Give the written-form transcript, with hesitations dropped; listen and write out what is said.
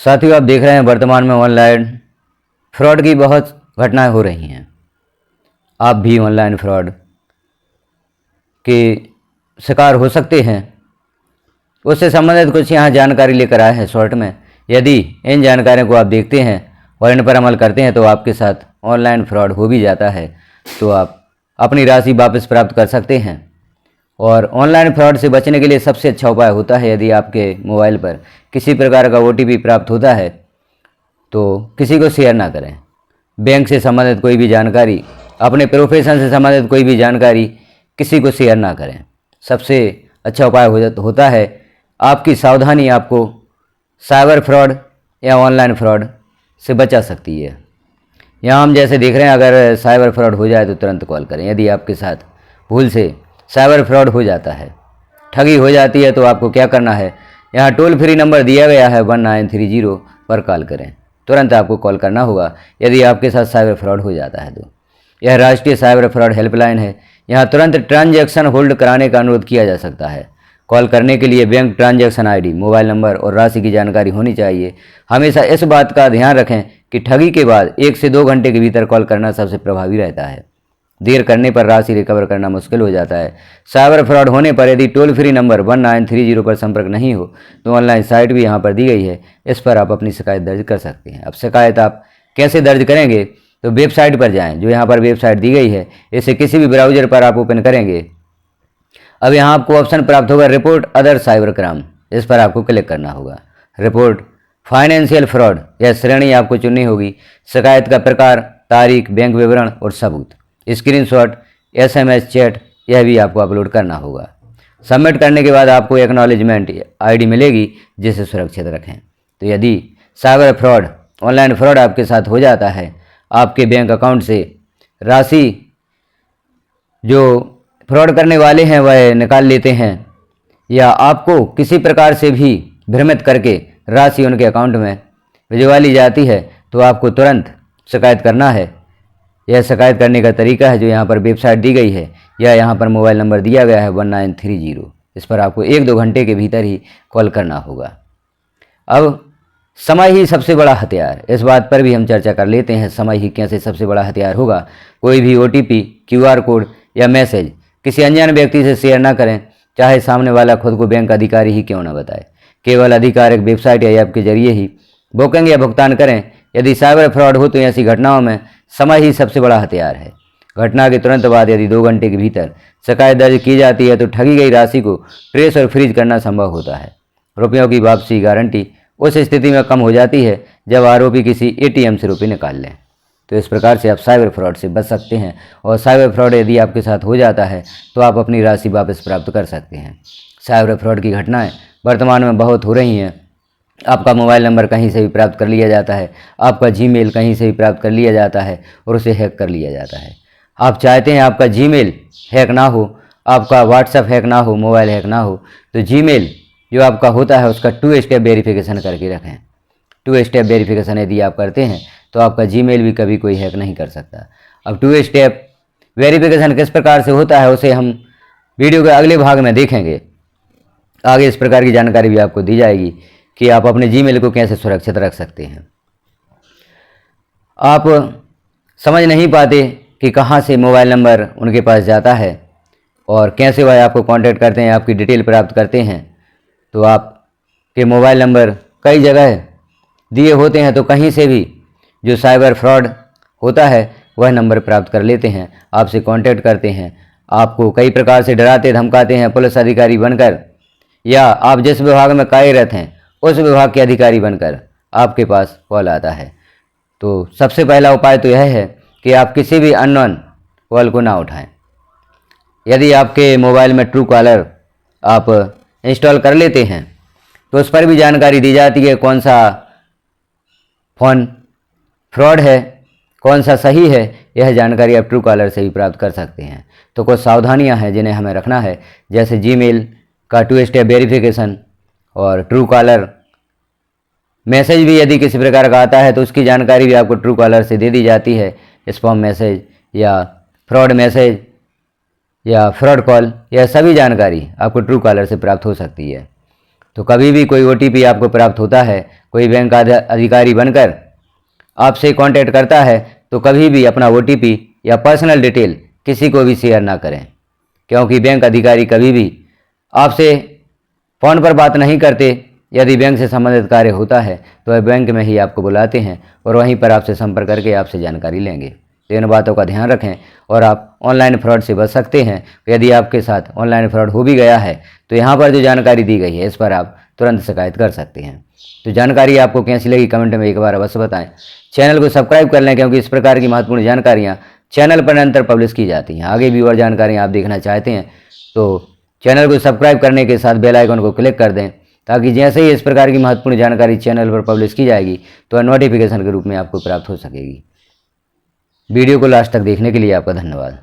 साथियों, आप देख रहे हैं वर्तमान में ऑनलाइन फ्रॉड की बहुत घटनाएं हो रही हैं। आप भी ऑनलाइन फ्रॉड के शिकार हो सकते हैं। उससे संबंधित कुछ यहाँ जानकारी लेकर आए हैं शॉर्ट में। यदि इन जानकारियों को आप देखते हैं और इन पर अमल करते हैं तो आपके साथ ऑनलाइन फ्रॉड हो भी जाता है, तो आप अपनी राशि वापस प्राप्त कर सकते हैं। और ऑनलाइन फ्रॉड से बचने के लिए सबसे अच्छा उपाय होता है, यदि आपके मोबाइल पर किसी प्रकार का OTP प्राप्त होता है तो किसी को शेयर ना करें। बैंक से संबंधित कोई भी जानकारी, अपने प्रोफेशन से संबंधित कोई भी जानकारी किसी को शेयर ना करें। सबसे अच्छा उपाय होता है आपकी सावधानी आपको साइबर फ्रॉड या ऑनलाइन फ्रॉड से बचा सकती है। यहाँ हम जैसे देख रहे हैं, अगर साइबर फ्रॉड हो जाए तो तुरंत कॉल करें। यदि आपके साथ भूल से साइबर फ्रॉड हो जाता है, ठगी हो जाती है, तो आपको क्या करना है, यहाँ टोल फ्री नंबर दिया गया है 1930 पर कॉल करें। तुरंत आपको कॉल करना होगा यदि आपके साथ साइबर फ्रॉड हो जाता है तो। यह राष्ट्रीय साइबर फ्रॉड हेल्पलाइन है। यहाँ तुरंत ट्रांजैक्शन होल्ड कराने का अनुरोध किया जा सकता है। कॉल करने के लिए bank transaction ID, mobile number और राशि की जानकारी होनी चाहिए। हमेशा इस बात का ध्यान रखें कि ठगी के बाद 1 से 2 घंटे के भीतर कॉल करना सबसे प्रभावी रहता है। देर करने पर राशि रिकवर करना मुश्किल हो जाता है। साइबर फ्रॉड होने पर यदि टोल फ्री नंबर 1930 पर संपर्क नहीं हो तो ऑनलाइन साइट भी यहाँ पर दी गई है, इस पर आप अपनी शिकायत दर्ज कर सकते हैं। अब शिकायत आप कैसे दर्ज करेंगे, तो वेबसाइट पर जाएं, जो यहाँ पर वेबसाइट दी गई है। इसे किसी भी ब्राउज़र पर आप ओपन करेंगे। अब यहाँ आपको ऑप्शन प्राप्त होगा रिपोर्ट अदर साइबर क्राइम, इस पर आपको क्लिक करना होगा। रिपोर्ट फाइनेंशियल फ्रॉड, यह श्रेणी आपको चुननी होगी। शिकायत का प्रकार, तारीख, बैंक विवरण और सबूत, स्क्रीनशॉट, SMS चैट, यह भी आपको अपलोड करना होगा। सबमिट करने के बाद आपको एक्नॉलेजमेंट ID मिलेगी, जिसे सुरक्षित रखें। तो यदि साइबर फ्रॉड, ऑनलाइन फ्रॉड आपके साथ हो जाता है, आपके बैंक अकाउंट से राशि जो फ्रॉड करने वाले हैं वह निकाल लेते हैं, या आपको किसी प्रकार से भी भ्रमित करके राशि उनके अकाउंट में भिजवा ली जाती है, तो आपको तुरंत शिकायत करना है। यह शिकायत करने का तरीका है जो यहाँ पर वेबसाइट दी गई है, या यहाँ पर मोबाइल नंबर दिया गया है 1930। इस पर आपको 1-2 घंटे के भीतर ही कॉल करना होगा। अब समय ही सबसे बड़ा हथियार, इस बात पर भी हम चर्चा कर लेते हैं। समय ही कैसे सबसे बड़ा हथियार होगा। कोई भी OTP, QR कोड या मैसेज किसी अनजान व्यक्ति से शेयर ना करें, चाहे सामने वाला खुद को बैंक अधिकारी ही क्यों ना बताए। केवल आधिकारिक वेबसाइट या ऐप के जरिए ही बुकिंग या भुगतान करें। यदि साइबर फ्रॉड हो तो ऐसी घटनाओं में समय ही सबसे बड़ा हथियार है। घटना के तुरंत बाद यदि 2 घंटे के भीतर शिकायत दर्ज की जाती है तो ठगी गई राशि को ट्रेस और फ्रीज करना संभव होता है। रुपयों की वापसी गारंटी उस स्थिति में कम हो जाती है जब आरोपी किसी ATM से रुपये निकाल लें। तो इस प्रकार से आप साइबर फ्रॉड से बच सकते हैं। और साइबर फ्रॉड यदि आपके साथ हो जाता है तो आप अपनी राशि वापस प्राप्त कर सकते हैं। साइबर फ्रॉड की घटनाएं वर्तमान में बहुत हो रही हैं। आपका मोबाइल नंबर कहीं से भी प्राप्त कर लिया जाता है, आपका Gmail कहीं से भी प्राप्त कर लिया जाता है और उसे हैक कर लिया जाता है। आप चाहते हैं आपका Gmail हैक ना हो, आपका WhatsApp हैक ना हो, मोबाइल हैक ना हो, तो Gmail जो आपका होता है उसका 2 स्टेप वेरिफिकेशन करके रखें। 2 स्टेप वेरिफिकेशन यदि आप करते हैं तो आपका Gmail भी कभी कोई हैक नहीं कर सकता। अब 2 स्टेप वेरिफिकेशन किस प्रकार से होता है उसे हम वीडियो के अगले भाग में देखेंगे। आगे इस प्रकार की जानकारी भी आपको दी जाएगी कि आप अपने Gmail को कैसे सुरक्षित रख सकते हैं। आप समझ नहीं पाते कि कहां से मोबाइल नंबर उनके पास जाता है और कैसे वह आपको कांटेक्ट करते हैं, आपकी डिटेल प्राप्त करते हैं। तो आपके मोबाइल नंबर कई जगह दिए होते हैं, तो कहीं से भी जो साइबर फ्रॉड होता है वह नंबर प्राप्त कर लेते हैं, आपसे कांटेक्ट करते हैं, आपको कई प्रकार से डराते धमकाते हैं पुलिस अधिकारी बनकर, या आप जिस विभाग में कार्यरत हैं उस विभाग के अधिकारी बनकर आपके पास कॉल आता है। तो सबसे पहला उपाय तो यह है कि आप किसी भी अननोन कॉल को ना उठाएं। यदि आपके मोबाइल में ट्रू कॉलर आप इंस्टॉल कर लेते हैं तो उस पर भी जानकारी दी जाती है कौन सा फ़ोन फ्रॉड है, कौन सा सही है। यह जानकारी आप ट्रू कॉलर से भी प्राप्त कर सकते हैं। तो कुछ सावधानियां हैं जिन्हें हमें रखना है, जैसे Gmail का 2 स्टेप वेरिफिकेशन और ट्रू कॉलर। मैसेज भी यदि किसी प्रकार का आता है तो उसकी जानकारी भी आपको ट्रू कॉलर से दे दी जाती है। स्पैम मैसेज या फ्रॉड मैसेज या फ्रॉड कॉल, यह सभी जानकारी आपको ट्रू कॉलर से प्राप्त हो सकती है। तो कभी भी कोई OTP आपको प्राप्त होता है, कोई बैंक अधिकारी बनकर आपसे कांटेक्ट करता है, तो कभी भी अपना OTP या पर्सनल डिटेल किसी को भी शेयर ना करें, क्योंकि बैंक अधिकारी कभी भी आपसे फ़ोन पर बात नहीं करते। यदि बैंक से संबंधित कार्य होता है तो वह बैंक में ही आपको बुलाते हैं और वहीं पर आपसे संपर्क करके आपसे जानकारी लेंगे। तो इन बातों का ध्यान रखें और आप ऑनलाइन फ्रॉड से बच सकते हैं। यदि आपके साथ ऑनलाइन फ्रॉड हो भी गया है तो यहाँ पर जो जानकारी दी गई है इस पर आप तुरंत शिकायत कर सकते हैं। तो जानकारी आपको कैसी लगी कमेंट में एक बार अवश्य बताएं। चैनल को सब्सक्राइब कर लें, क्योंकि इस प्रकार की महत्वपूर्ण जानकारियाँ चैनल पर निरंतर पब्लिश की जाती हैं। आगे भी और जानकारियाँ आप देखना चाहते हैं तो चैनल को सब्सक्राइब करने के साथ बेल आइकन को क्लिक कर दें, ताकि जैसे ही इस प्रकार की महत्वपूर्ण जानकारी चैनल पर पब्लिश की जाएगी तो नोटिफिकेशन के रूप में आपको प्राप्त हो सकेगी। वीडियो को लास्ट तक देखने के लिए आपका धन्यवाद।